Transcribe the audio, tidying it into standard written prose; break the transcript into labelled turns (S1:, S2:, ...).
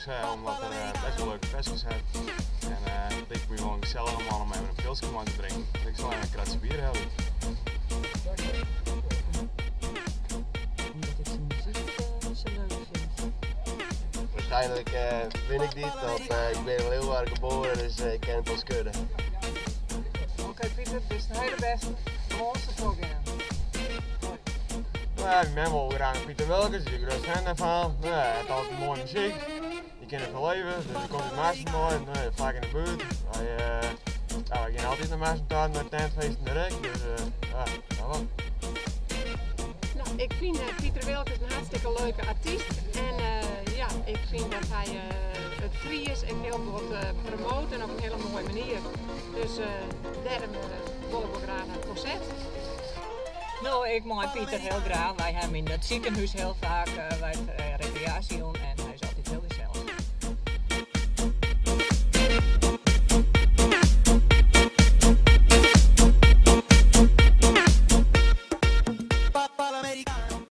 S1: zijn, omdat er best wel leuke festjes zijn. En dat ik me gewoon gezellig man om even een pilsje aan te brengen. Ik zal een kratje bier hebben.
S2: Omdat ik zijn muziek zo leuk vind.
S3: Waarschijnlijk vind ik niet, want ik ben wel heel erg geboren, dus ik ken het als kudde.
S2: Oké, Pieter, dit is het hele beste van onze programma.
S1: Ja, ik ben wel graag Pieter Welkens, ik ben er fan ervan. Hij heeft altijd mooie muziek. Je kent het wel leven, dus ik kom in Maarsenmooi, vaak in de buurt. We gaan altijd naar Maarsentuin, naar tentfeest in de rek, dus ja, dat wel.
S4: Nou, ik vind Pieter Welkens een hartstikke leuke artiest. En ja, ik vind dat hij het Fries en heel goed promoten op een hele mooie manier. Dus daarom wil ik wel graag naar het concert.
S2: Nou, ik mag Pieter heel graag. Wij hebben in het ziekenhuis heel vaak recreatie doen. En